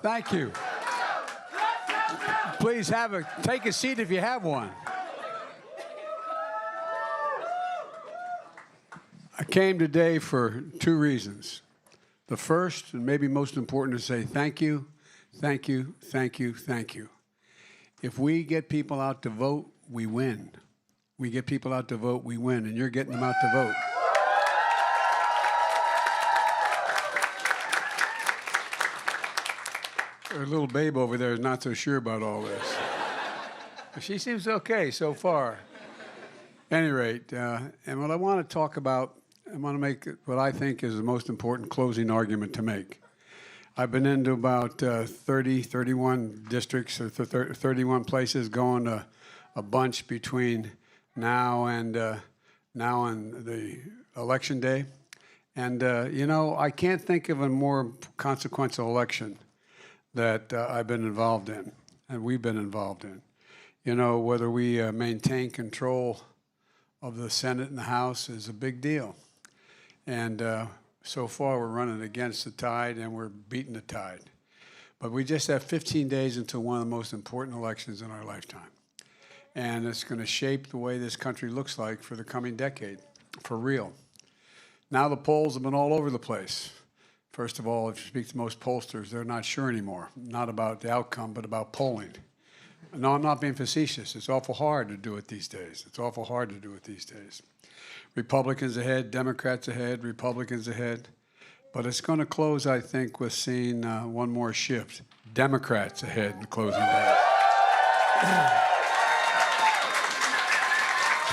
Thank you. Please take a seat if you have one. I came today for two reasons. The first, and maybe most important, to say thank you, thank you, thank you, thank you. If we get people out to vote, we win. We get people out to vote, we win, and you're getting them out to vote. Our little babe over there is not so sure about all this. She seems okay so far. At any rate, and what I want to talk about, I want to make what I think is the most important closing argument to make. I've been into about 31 districts, or 31 places, going to a bunch between now and the election day. And, you know, I can't think of a more consequential election that I've been involved in, and we've been involved in. You know, whether we maintain control of the Senate and the House is a big deal. And so far we're running against the tide and we're beating the tide. But we just have 15 days until one of the most important elections in our lifetime. And it's going to shape the way this country looks like for the coming decade, for real. Now the polls have been all over the place. First of all, if you speak to most pollsters, they're not sure anymore, not about the outcome, but about polling. No, I'm not being facetious. It's awful hard to do it these days. It's awful hard to do it these days. Republicans ahead, Democrats ahead, Republicans ahead. But it's going to close, I think, with seeing one more shift. Democrats ahead in the closing day.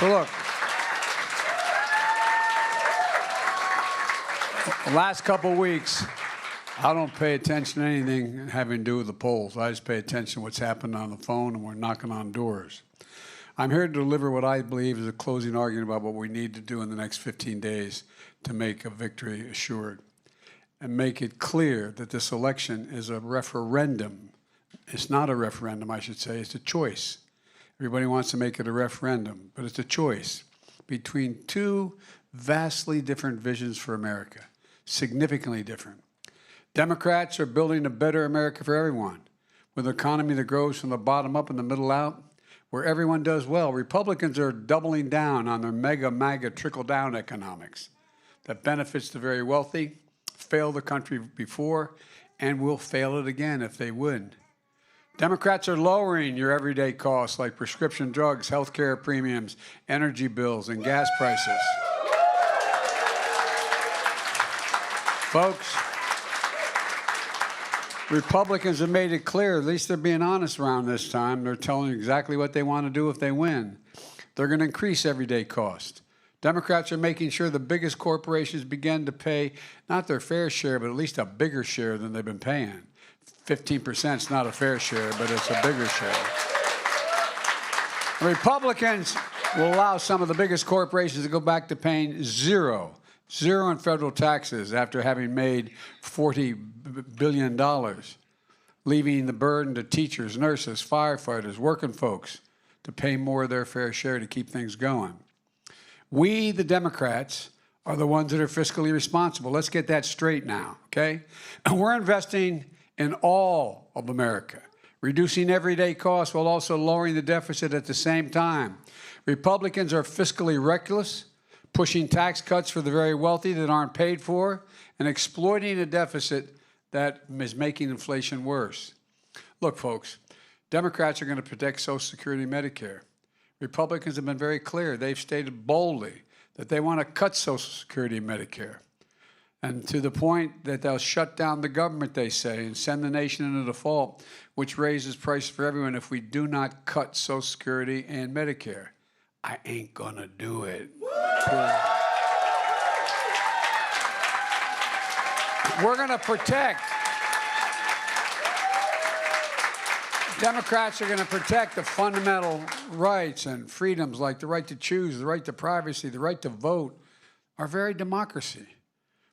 So look, the last couple of weeks, I don't pay attention to anything having to do with the polls. I just pay attention to what's happening on the phone, and we're knocking on doors. I'm here to deliver what I believe is a closing argument about what we need to do in the next 15 days to make a victory assured and make it clear that this election is a referendum. It's not a referendum, I should say. It's a choice. Everybody wants to make it a referendum, but it's a choice between two vastly different visions for America, significantly different. Democrats are building a better America for everyone, with an economy that grows from the bottom up and the middle out, where everyone does well. Republicans are doubling down on their MAGA trickle-down economics that benefits the very wealthy, failed the country before, and will fail it again if they win. Democrats are lowering your everyday costs like prescription drugs, health care premiums, energy bills, and gas prices. Folks, Republicans have made it clear, at least they're being honest around this time. They're telling you exactly what they want to do if they win. They're going to increase everyday cost. Democrats are making sure the biggest corporations begin to pay not their fair share, but at least a bigger share than they've been paying. 15% is not a fair share, but it's a bigger share. The Republicans will allow some of the biggest corporations to go back to paying zero in federal taxes after having made $40 billion, leaving the burden to teachers, nurses, firefighters, working folks to pay more of their fair share to keep things going. We, the Democrats, are the ones that are fiscally responsible. Let's get that straight now, okay? And we're investing in all of America, reducing everyday costs while also lowering the deficit at the same time. Republicans are fiscally reckless, pushing tax cuts for the very wealthy that aren't paid for, and exploiting a deficit that is making inflation worse. Look, folks, Democrats are going to protect Social Security and Medicare. Republicans have been very clear. They've stated boldly that they want to cut Social Security and Medicare, and to the point that they'll shut down the government, they say, and send the nation into default, which raises prices for everyone if we do not cut Social Security and Medicare. I ain't gonna do it. We're going to protect. Democrats are going to protect the fundamental rights and freedoms like the right to choose, the right to privacy, the right to vote, our very democracy.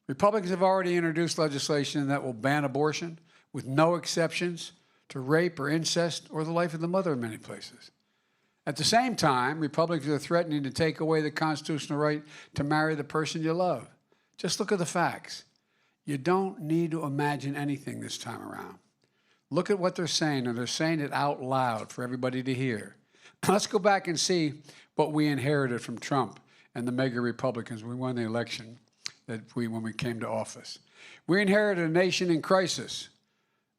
Republicans have already introduced legislation that will ban abortion with no exceptions to rape or incest or the life of the mother in many places. At the same time, Republicans are threatening to take away the constitutional right to marry the person you love. Just look at the facts. You don't need to imagine anything this time around. Look at what they're saying, and they're saying it out loud for everybody to hear. Let's go back and see what we inherited from Trump and the mega Republicans when we won the election when we came to office. We inherited a nation in crisis,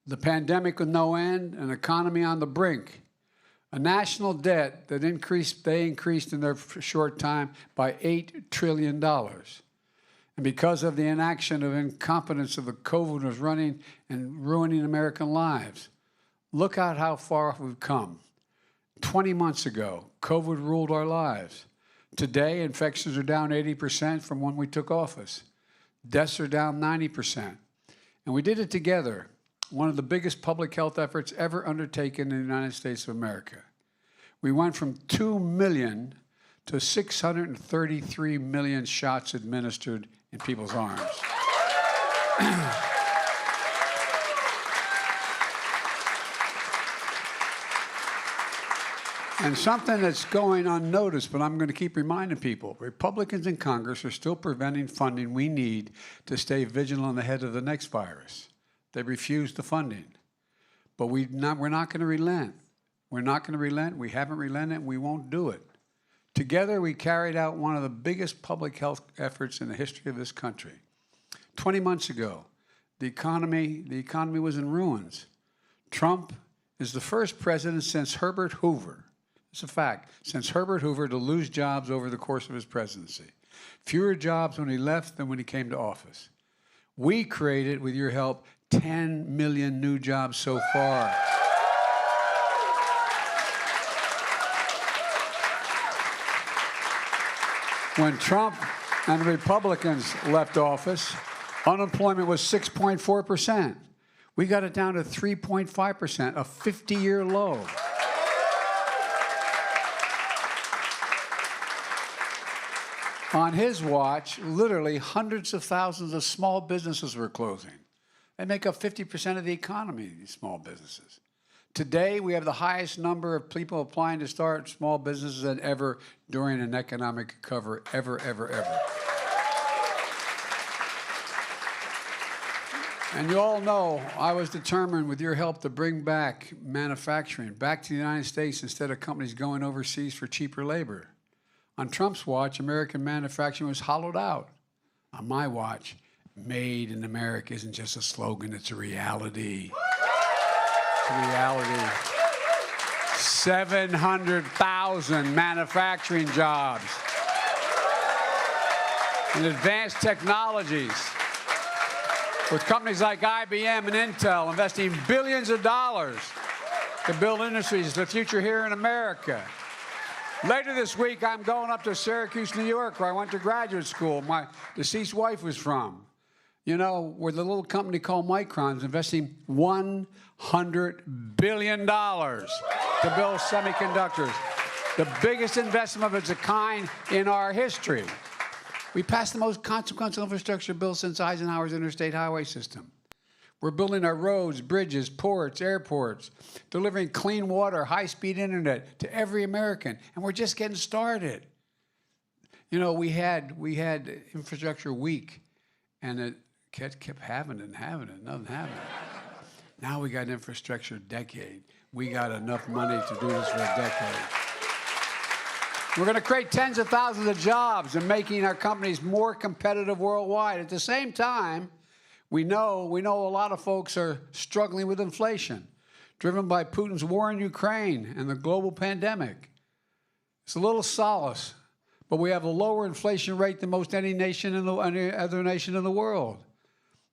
the pandemic with no end, an economy on the brink, a national debt that they increased in their short time by $8 trillion. And because of the inaction of incompetence of the COVID was running and ruining American lives, look at how far we've come. 20 months ago, COVID ruled our lives. Today, infections are down 80% from when we took office. Deaths are down 90%. And we did it together, one of the biggest public health efforts ever undertaken in the United States of America. We went from 2 million to 633 million shots administered in people's arms. And something that's going unnoticed, but I'm going to keep reminding people, Republicans in Congress are still preventing funding we need to stay vigilant ahead of the next virus. They refuse the funding. But we're not going to relent. We're not going to relent. We haven't relented, and we won't do it. Together, we carried out one of the biggest public health efforts in the history of this country. 20 months ago, the economy was in ruins. Trump is the first president since Herbert Hoover. It's a fact, since Herbert Hoover to lose jobs over the course of his presidency. Fewer jobs when he left than when he came to office. We created, with your help, 10 million new jobs so far. When Trump and the Republicans left office, unemployment was 6.4%. We got it down to 3.5%, a 50-year low. On his watch, literally hundreds of thousands of small businesses were closing. They make up 50% of the economy, these small businesses. Today, we have the highest number of people applying to start small businesses than ever during an economic recovery, ever. And you all know I was determined, with your help, to bring back manufacturing back to the United States instead of companies going overseas for cheaper labor. On Trump's watch, American manufacturing was hollowed out. On my watch, made in America isn't just a slogan, it's a reality. It's a reality. 700,000 manufacturing jobs in advanced technologies, with companies like IBM and Intel investing billions of dollars to build industries, the future here in America. Later this week, I'm going up to Syracuse, New York, where I went to graduate school. My deceased wife was from. You know, where the little company called Micron's investing $100 billion to build semiconductors. The biggest investment of its kind in our history. We passed the most consequential infrastructure bill since Eisenhower's interstate highway system. We're building our roads, bridges, ports, airports, delivering clean water, high-speed internet to every American, and we're just getting started. You know, we had Infrastructure Week, and it kept having it, nothing happening. Now we got Infrastructure Decade. We got enough money to do this for a decade. We're going to create tens of thousands of jobs and making our companies more competitive worldwide. At the same time, we know a lot of folks are struggling with inflation, driven by Putin's war in Ukraine and the global pandemic. It's a little solace, but we have a lower inflation rate than most any other nation in the world.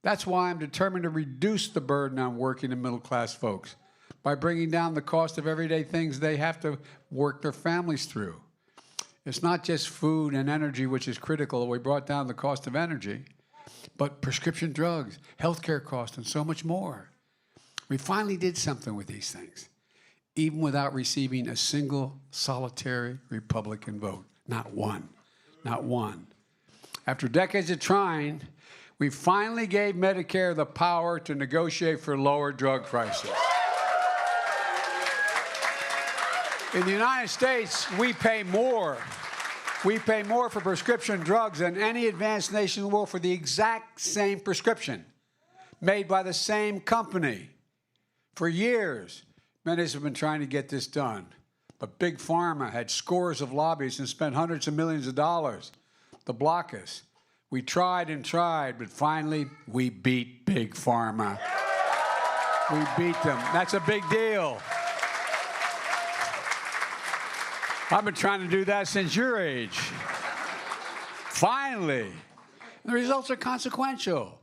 That's why I'm determined to reduce the burden on working and middle-class folks by bringing down the cost of everyday things they have to work their families through. It's not just food and energy, which is critical. We brought down the cost of energy, but prescription drugs, healthcare costs, and so much more. We finally did something with these things, even without receiving a single solitary Republican vote. Not one. Not one. After decades of trying, we finally gave Medicare the power to negotiate for lower drug prices. In the United States, we pay more. We pay more for prescription drugs than any advanced nation in the world for the exact same prescription, made by the same company, For years, many have been trying to get this done. But Big Pharma had scores of lobbyists and spent hundreds of millions of dollars to block us. We tried and tried, but finally, we beat Big Pharma. We beat them. That's a big deal. I've been trying to do that since your age. Finally. The results are consequential.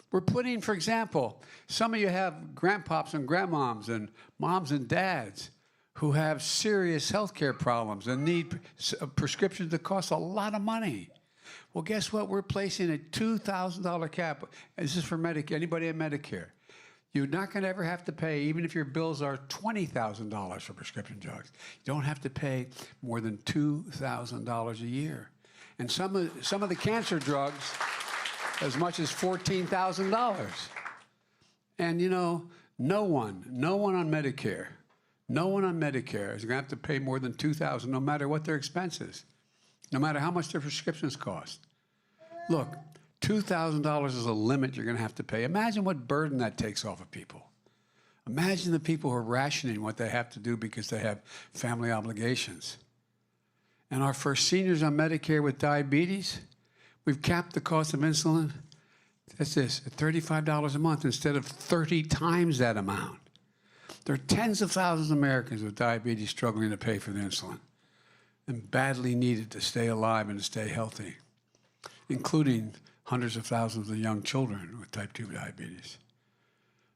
We're putting, for example, some of you have grandpops and grandmoms and moms and dads who have serious health care problems and need prescriptions that cost a lot of money. Well, guess what? We're placing a $2,000 cap. This is for Medicare. Anybody in Medicare? You're not going to ever have to pay, even if your bills are $20,000 for prescription drugs. You don't have to pay more than $2,000 a year. And some of the cancer drugs, as much as $14,000. And you know, no one on Medicare is going to have to pay more than $2,000, no matter what their expenses, no matter how much their prescriptions cost. Look, $2,000 is a limit you're going to have to pay. Imagine what burden that takes off of people. Imagine the people who are rationing what they have to do because they have family obligations. And for seniors on Medicare with diabetes, we've capped the cost of insulin, that's this, at $35 a month instead of 30 times that amount. There are tens of thousands of Americans with diabetes struggling to pay for the insulin and badly needed to stay alive and to stay healthy, including hundreds of thousands of young children with type 2 diabetes.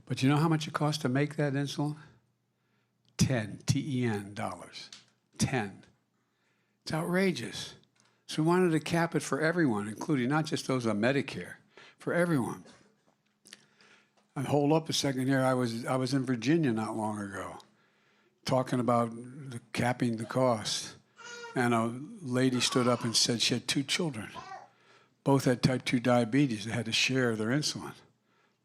But you know how much it costs to make that insulin? $10, dollars. 10. It's outrageous. So we wanted to cap it for everyone, including not just those on Medicare, for everyone. And hold up a second here. I was in Virginia not long ago, talking about capping the cost. And a lady stood up and said she had 2 children. Both had type 2 diabetes. They had to share their insulin.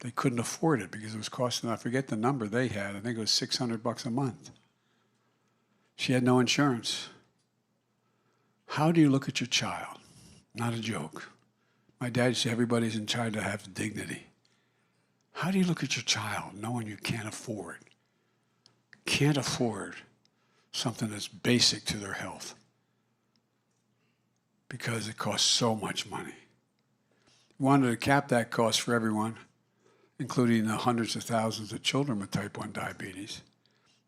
They couldn't afford it because it was costing, I forget the number they had. I think it was $600 a month. She had no insurance. How do you look at your child? Not a joke. My dad used to say everybody's entitled to have dignity. How do you look at your child knowing you can't afford something that's basic to their health because it costs so much money? We wanted to cap that cost for everyone, including the hundreds of thousands of children with type 1 diabetes.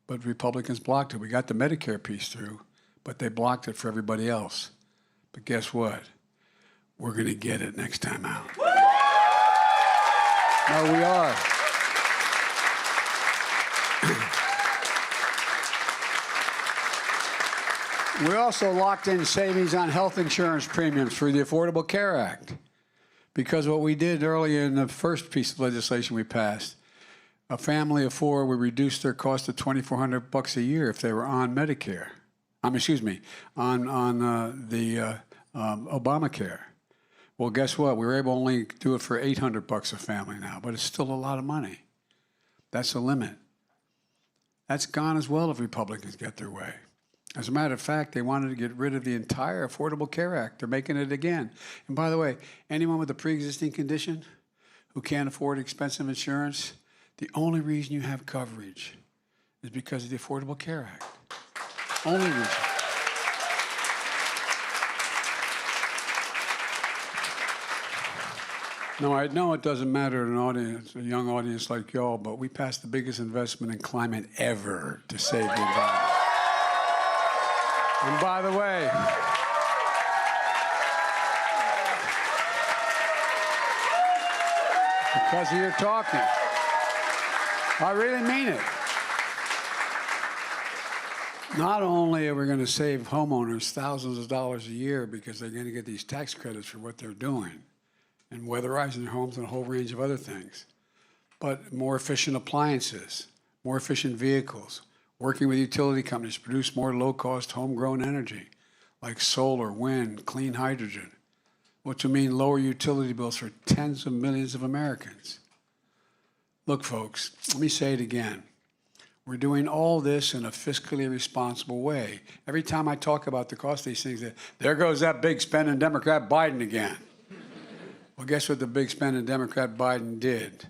But Republicans blocked it. We got the Medicare piece through, but they blocked it for everybody else. But guess what? We're going to get it next time out. No, we are. We also locked in savings on health insurance premiums through the Affordable Care Act. Because what we did earlier in the first piece of legislation we passed, a family of 4, we reduced their cost to $2,400 a year if they were on Medicare. On Obamacare. Well, guess what? We were able to only do it for $800 a family now, but it's still a lot of money. That's the limit. That's gone as well if Republicans get their way. As a matter of fact, they wanted to get rid of the entire Affordable Care Act. They're making it again. And by the way, anyone with a pre-existing condition who can't afford expensive insurance, the only reason you have coverage is because of the Affordable Care Act. Only reason. No, I know it doesn't matter to an audience, a young audience like y'all, but we passed the biggest investment in climate ever to save the environment. And by the way, because of your talking, I really mean it. Not only are we going to save homeowners thousands of dollars a year because they're going to get these tax credits for what they're doing, and weatherizing their homes and a whole range of other things, but more efficient appliances, more efficient vehicles, working with utility companies to produce more low-cost homegrown energy, like solar, wind, clean hydrogen, which will mean lower utility bills for tens of millions of Americans. Look, folks, let me say it again. We're doing all this in a fiscally responsible way. Every time I talk about the cost of these things, there goes that big spending Democrat Biden again. Well, guess what the big spending Democrat Biden did?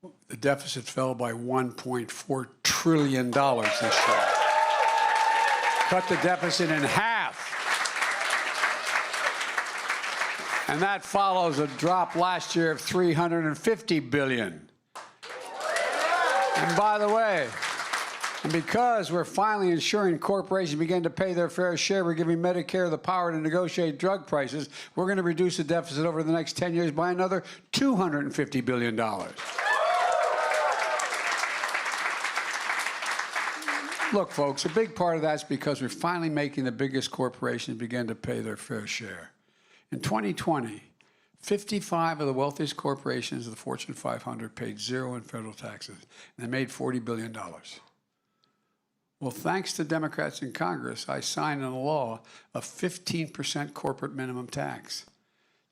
The deficit fell by $1.4 trillion this year. Cut the deficit in half. And that follows a drop last year of $350 billion. And by the way, and because we're finally ensuring corporations begin to pay their fair share, we're giving Medicare the power to negotiate drug prices. We're going to reduce the deficit over the next 10 years by another $250 billion. Look, folks, a big part of that's because we're finally making the biggest corporations begin to pay their fair share. In 2020, 55 of the wealthiest corporations of the Fortune 500 paid zero in federal taxes, and they made $40 billion. Well, thanks to Democrats in Congress, I signed into law a 15% corporate minimum tax.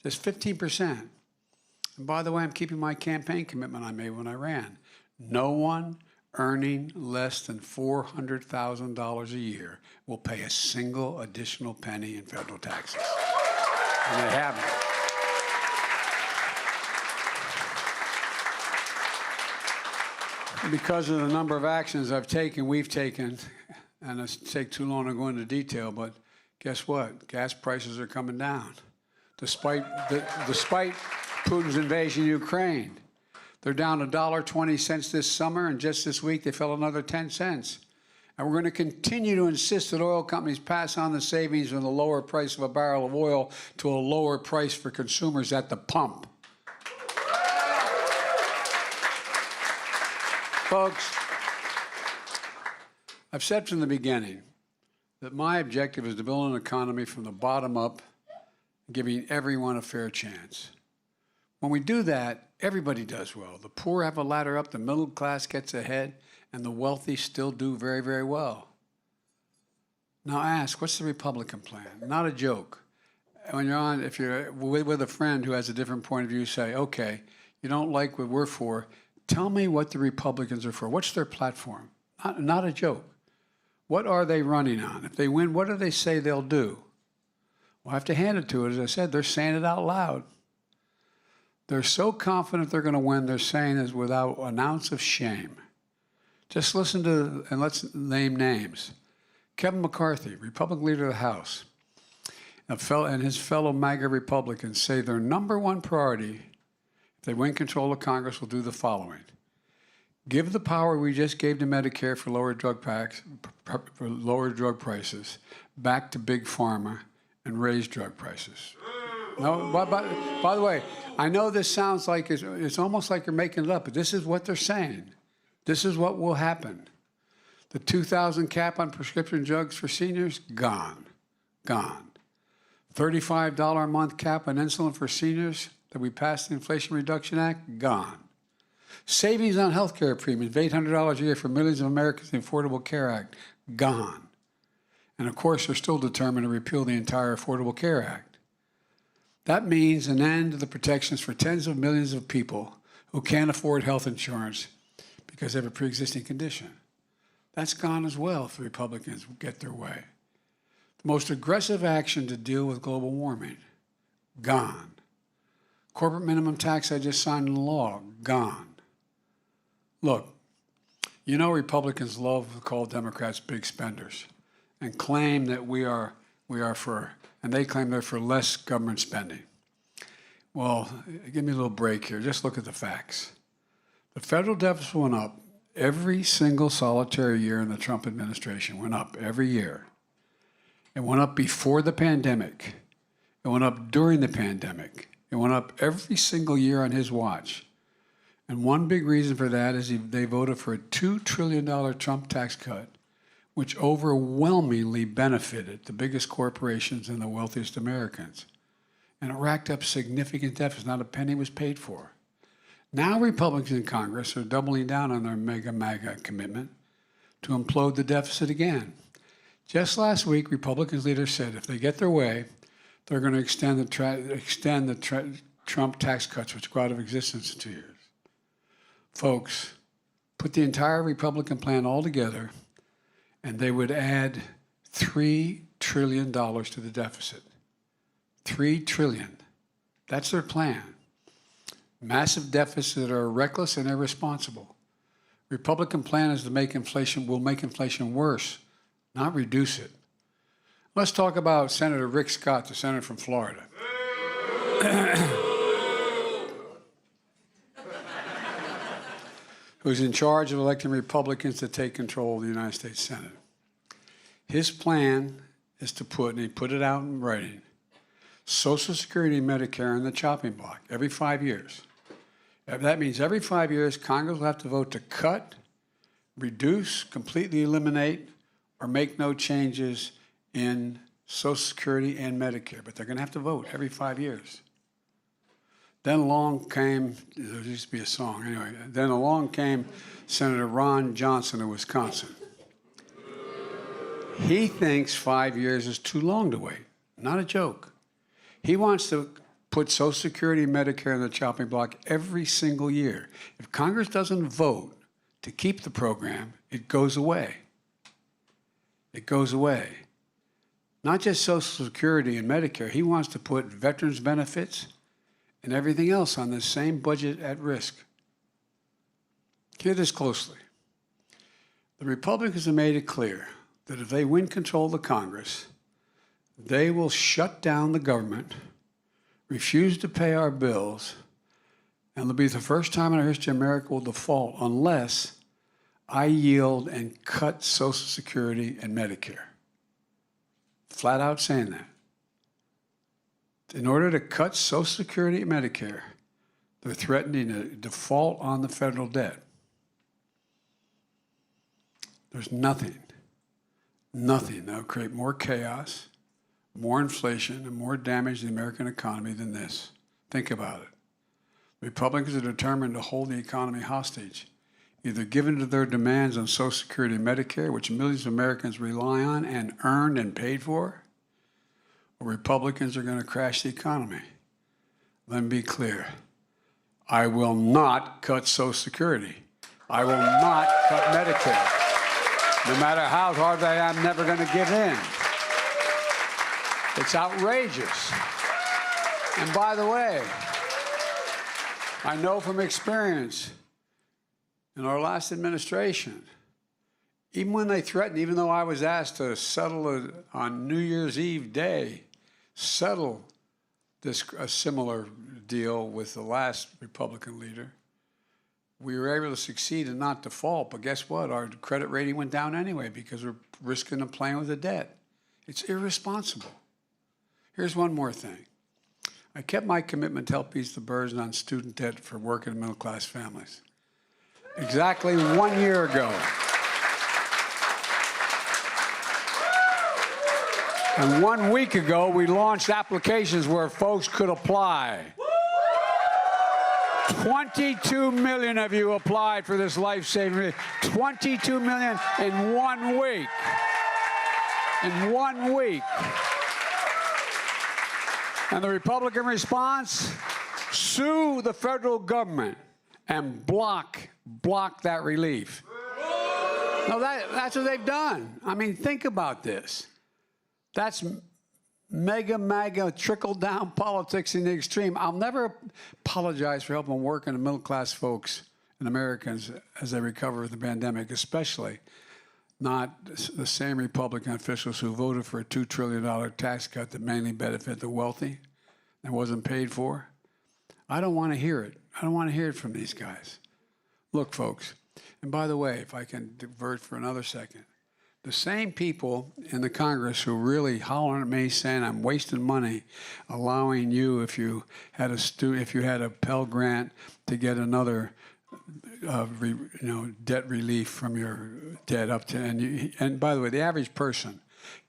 Just 15%. And by the way, I'm keeping my campaign commitment I made when I ran. No one earning less than $400,000 a year will pay a single additional penny in federal taxes. And they haven't. Because of the number of actions I've taken, we've taken, and it's take too long to go into detail, but guess what? Gas prices are coming down. Despite Putin's invasion of Ukraine. They're down $1.20 this summer, and just this week they fell another 10 cents. And we're going to continue to insist that oil companies pass on the savings from the lower price of a barrel of oil to a lower price for consumers at the pump. Folks, I've said from the beginning that my objective is to build an economy from the bottom up, giving everyone a fair chance. When we do that, everybody does well. The poor have a ladder up, the middle class gets ahead, and the wealthy still do very, very well. Now ask, what's the Republican plan? Not a joke. When you're on, if you're with a friend who has a different point of view, say, okay, you don't like what we're for, tell me what the Republicans are for. What's their platform? Not a joke. What are they running on? If they win, what do they say they'll do? Well, I have to hand it to it. As I said, they're saying it out loud. They're so confident they're going to win, they're saying it without an ounce of shame. Just listen to, and let's name names. Kevin McCarthy, Republican leader of the House, and his fellow MAGA Republicans say their number one priority, if they win control of Congress, will do the following. Give the power we just gave to Medicare for lower drug prices back to Big Pharma and raise drug prices. No, by the way, I know this sounds like it's almost like you're making it up, but this is what they're saying. This is what will happen. The $2,000 cap on prescription drugs for seniors, gone. Gone. $35 a month cap on insulin for seniors that we passed the Inflation Reduction Act, gone. Savings on health care premiums, $800 a year for millions of Americans in the Affordable Care Act, gone. And of course, they're still determined to repeal the entire Affordable Care Act. That means an end to the protections for tens of millions of people who can't afford health insurance because they have a pre-existing condition. That's gone as well if the Republicans get their way. The most aggressive action to deal with global warming, gone. Corporate minimum tax I just signed into law, gone. Look, you know Republicans love to call Democrats big spenders and claim that we are for, and they claim they're for less government spending. Well, give me a little break here. Just look at the facts. The federal deficit went up every single solitary year in the Trump administration, went up every year. It went up before the pandemic. It went up during the pandemic. It went up every single year on his watch. And one big reason for that is they voted for a $2 trillion Trump tax cut, which overwhelmingly benefited the biggest corporations and the wealthiest Americans. And it racked up significant deficits. Not a penny was paid for. Now Republicans in Congress are doubling down on their mega MAGA commitment to implode the deficit again. Just last week, Republicans leaders said if they get their way, they're going to extend the Trump tax cuts, which go out of existence in 2 years. Folks, put the entire Republican plan all together, and they would add $3 trillion to the deficit. $3 trillion. That's their plan. Massive deficits that are reckless and irresponsible. Republican plan is to make inflation worse, not reduce it. Let's talk about Senator Rick Scott, the senator from Florida. Who's in charge of electing Republicans to take control of the United States Senate. His plan is to put, and he put it out in writing, Social Security and Medicare in the chopping block every 5 years. That means every 5 years, Congress will have to vote to cut, reduce, completely eliminate, or make no changes in Social Security and Medicare. But they're going to have to vote every 5 years. Then along came, there used to be a song, anyway, then along came Senator Ron Johnson of Wisconsin. He thinks 5 years is too long to wait. Not a joke. He wants to put Social Security and Medicare in the chopping block every single year. If Congress doesn't vote to keep the program, it goes away. It goes away. Not just Social Security and Medicare. He wants to put veterans' benefits and everything else on the same budget at risk. Hear this closely. The Republicans have made it clear that if they win control of the Congress, they will shut down the government, refuse to pay our bills, and it'll be the first time in our history America will default unless I yield and cut Social Security and Medicare. Flat out saying that. In order to cut Social Security and Medicare, they're threatening a default on the federal debt. There's nothing that will create more chaos, more inflation, and more damage to the American economy than this. Think about it. Republicans are determined to hold the economy hostage, either given to their demands on Social Security and Medicare, which millions of Americans rely on and earned and paid for, or Republicans are going to crash the economy. Let me be clear. I will not cut Social Security. I will not cut Medicare. No matter how hard I am, I'm never going to give in. It's outrageous. And by the way, I know from experience in our last administration, even when they threatened, even though I was asked to settle it on New Year's Eve day, settle a similar deal with the last Republican leader, we were able to succeed and not default. But guess what? Our credit rating went down anyway because we're risking playing with the debt. It's irresponsible. Here's one more thing. I kept my commitment to help ease the burden on student debt for working and middle-class families. Exactly 1 year ago. And 1 week ago, we launched applications where folks could apply. 22 million of you applied for this life-saving relief. 22 million in 1 week. In 1 week. And the Republican response? Sue the federal government and block that relief. No, that's what they've done. I mean, think about this. That's MAGA, trickle-down politics in the extreme. I'll never apologize for helping working and middle-class folks and Americans as they recover from the pandemic, especially not the same Republican officials who voted for a $2 trillion tax cut that mainly benefited the wealthy and wasn't paid for. I don't want to hear it. I don't want to hear it from these guys. Look, folks, and by the way, if I can divert for another second, the same people in the Congress who really hollering at me saying I'm wasting money, allowing you, if you had a Pell Grant, to get another, debt relief from your debt up to, and by the way, the average person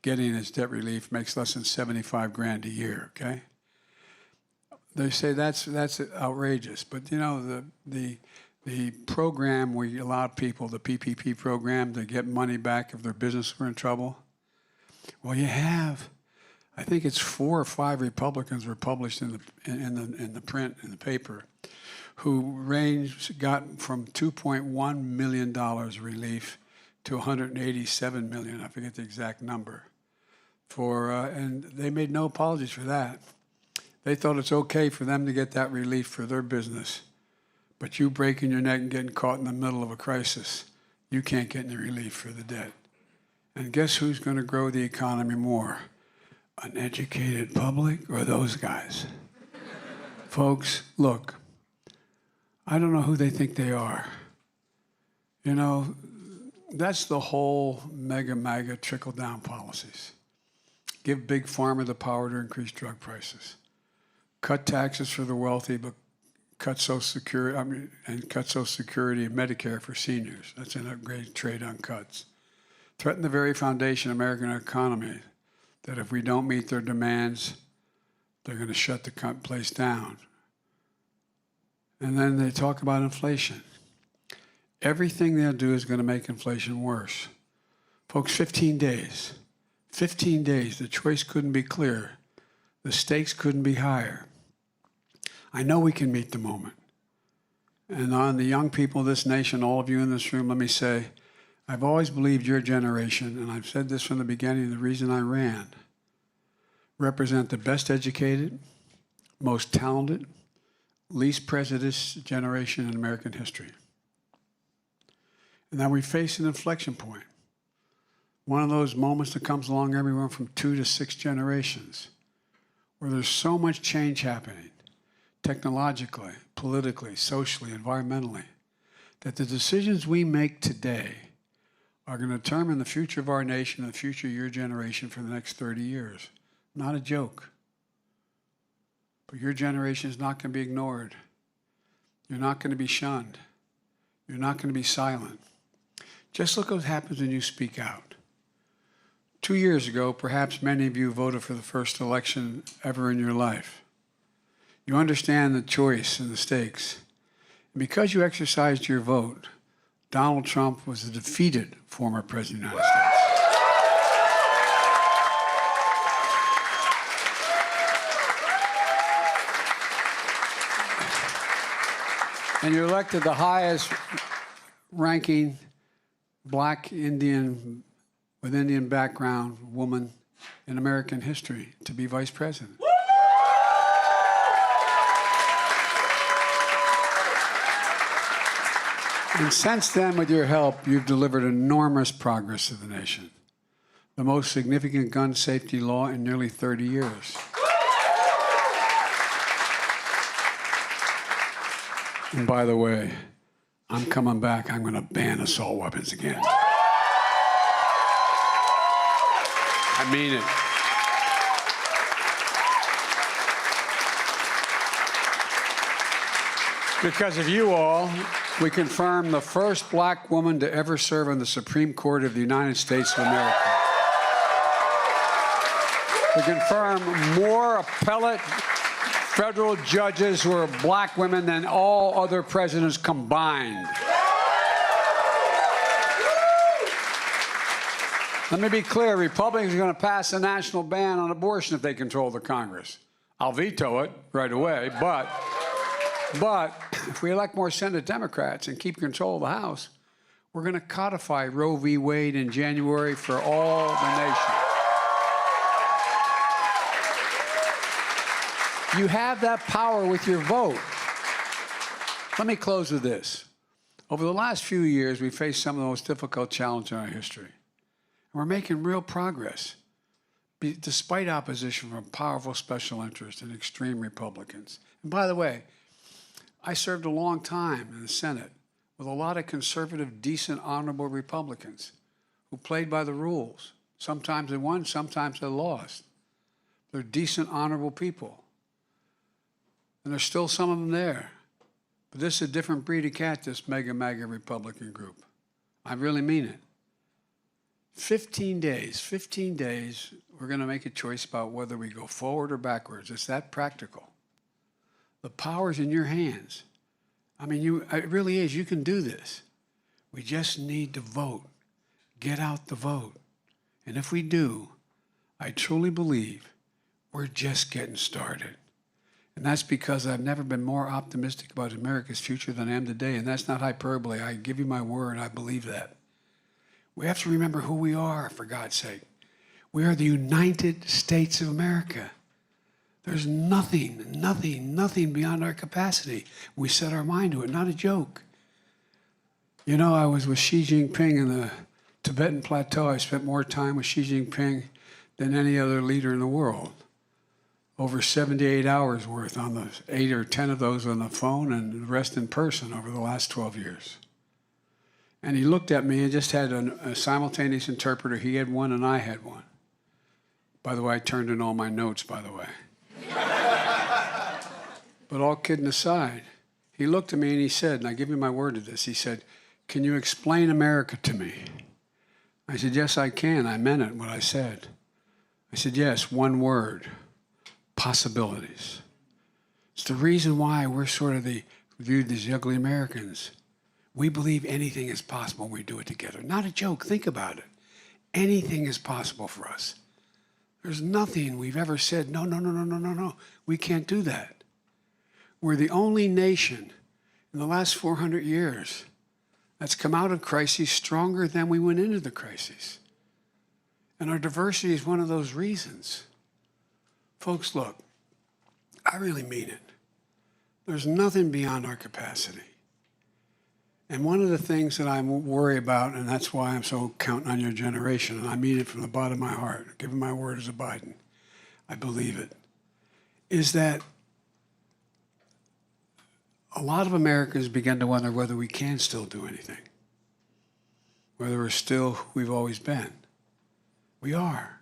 getting his debt relief makes less than 75 grand a year. Okay, they say that's outrageous, but you know the program where you allow people, the PPP program, to get money back if their business were in trouble. Well, you have, I think it's 4 or 5 Republicans were published in the print, in the paper, who got from $2.1 million relief to $187 million. I forget the exact number. And they made no apologies for that. They thought it's okay for them to get that relief for their business. But you breaking your neck and getting caught in the middle of a crisis, you can't get any relief for the debt. And guess who's going to grow the economy more? An educated public or those guys? Folks, look, I don't know who they think they are. You know, that's the whole MAGA trickle-down policies. Give Big Pharma the power to increase drug prices. Cut taxes for the wealthy, but cut Social Security, cut Social Security and Medicare for seniors. That's an upgrade trade on cuts. Threaten the very foundation of American economy, that if we don't meet their demands, they're going to shut the place down. And then they talk about inflation. Everything they'll do is going to make inflation worse. Folks, 15 days. 15 days. The choice couldn't be clearer. The stakes couldn't be higher. I know we can meet the moment. And on the young people of this nation, all of you in this room, let me say, I've always believed your generation, and I've said this from the beginning, the reason I ran, represent the best educated, most talented, least prejudiced generation in American history. And now we face an inflection point. One of those moments that comes along everyone from 2 to 6 generations, where there's so much change happening, technologically, politically, socially, environmentally, that the decisions we make today are going to determine the future of our nation and the future of your generation for the next 30 years. Not a joke. But your generation is not going to be ignored. You're not going to be shunned. You're not going to be silent. Just look what happens when you speak out. 2 years ago, perhaps many of you voted for the first election ever in your life. You understand the choice and the stakes. And because you exercised your vote, Donald Trump was a defeated former president of the United States. And you elected the highest ranking black Indian with Indian background woman in American history to be vice president. And since then, with your help, you've delivered enormous progress to the nation. The most significant gun safety law in nearly 30 years. And by the way, I'm coming back. I'm going to ban assault weapons again. I mean it. Because of you all, we confirmed the first black woman to ever serve on the Supreme Court of the United States of America. We confirmed more appellate federal judges who are black women than all other presidents combined. Let me be clear, Republicans are going to pass a national ban on abortion if they control the Congress. I'll veto it right away, but if we elect more Senate Democrats and keep control of the House, we're going to codify Roe v. Wade in January for all the nation. You have that power with your vote. Let me close with this. Over the last few years, we faced some of the most difficult challenges in our history. And we're making real progress, despite opposition from powerful special interests and extreme Republicans. And by the way, I served a long time in the Senate with a lot of conservative, decent, honorable Republicans who played by the rules. Sometimes they won, sometimes they lost. They're decent, honorable people. And there's still some of them there. But this is a different breed of cat, this MAGA Republican group. I really mean it. 15 days, we're going to make a choice about whether we go forward or backwards. It's that practical. The power's in your hands. I mean, it really is. You can do this. We just need to vote. Get out the vote. And if we do, I truly believe we're just getting started. And that's because I've never been more optimistic about America's future than I am today. And that's not hyperbole. I give you my word. I believe that. We have to remember who we are, for God's sake. We are the United States of America. There's nothing beyond our capacity. We set our mind to it, not a joke. You know, I was with Xi Jinping in the Tibetan Plateau. I spent more time with Xi Jinping than any other leader in the world. Over 78 hours worth, on the 8 or 10 of those on the phone and the rest in person over the last 12 years. And he looked at me and just had a simultaneous interpreter. He had one and I had one. By the way, I turned in all my notes, by the way. But all kidding aside, he looked at me and he said, and I give you my word to this, he said, "Can you explain America to me?" I said, "Yes, I can." I meant it, what I said. I said, "Yes, one word, possibilities." It's the reason why we're sort of viewed as ugly Americans. We believe anything is possible when we do it together. Not a joke, think about it. Anything is possible for us. There's nothing we've ever said, no, we can't do that. We're the only nation in the last 400 years that's come out of crises stronger than we went into the crises. And our diversity is one of those reasons. Folks, look, I really mean it. There's nothing beyond our capacity. And one of the things that I worry about, and that's why I'm so counting on your generation, and I mean it from the bottom of my heart, giving my word as a Biden, I believe it, is that a lot of Americans begin to wonder whether we can still do anything, whether we're still who we've always been. We are.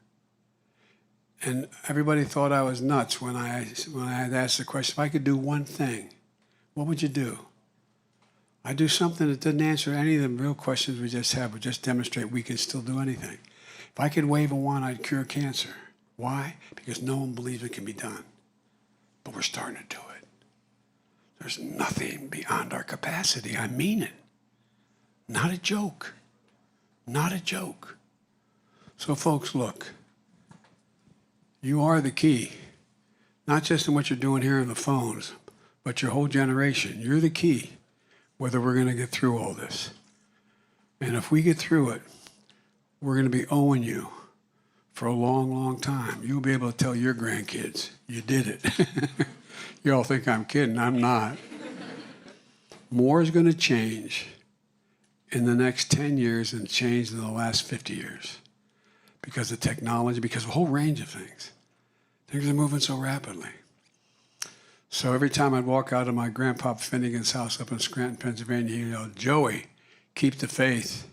And everybody thought I was nuts when I had asked the question, if I could do one thing, what would you do? I do something that doesn't answer any of the real questions we just have, but just demonstrate we can still do anything. If I could wave a wand, I'd cure cancer. Why? Because no one believes it can be done. But we're starting to do it. There's nothing beyond our capacity. I mean it. Not a joke. Not a joke. So folks, look. You are the key. Not just in what you're doing here on the phones, but your whole generation. You're the key. Whether we're going to get through all this. And if we get through it, we're going to be owing you for a long, long time. You'll be able to tell your grandkids, you did it. You all think I'm kidding. I'm not. More is going to change in the next 10 years than changed in the last 50 years. Because of technology, because of a whole range of things. Things are moving so rapidly. So every time I'd walk out of my Grandpa Finnegan's house up in Scranton, Pennsylvania, he'd yell, "Joey, keep the faith."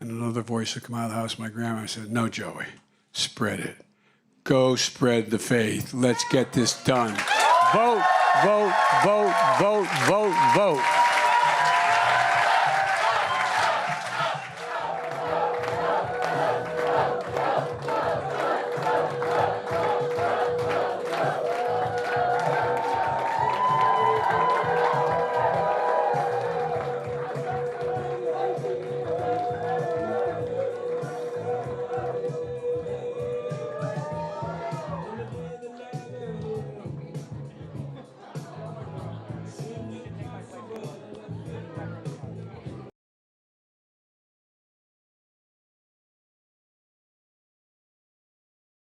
And another voice would come out of the house. My grandma said, "No, Joey, spread it. Go spread the faith. Let's get this done. Vote, vote, vote, vote, vote, vote."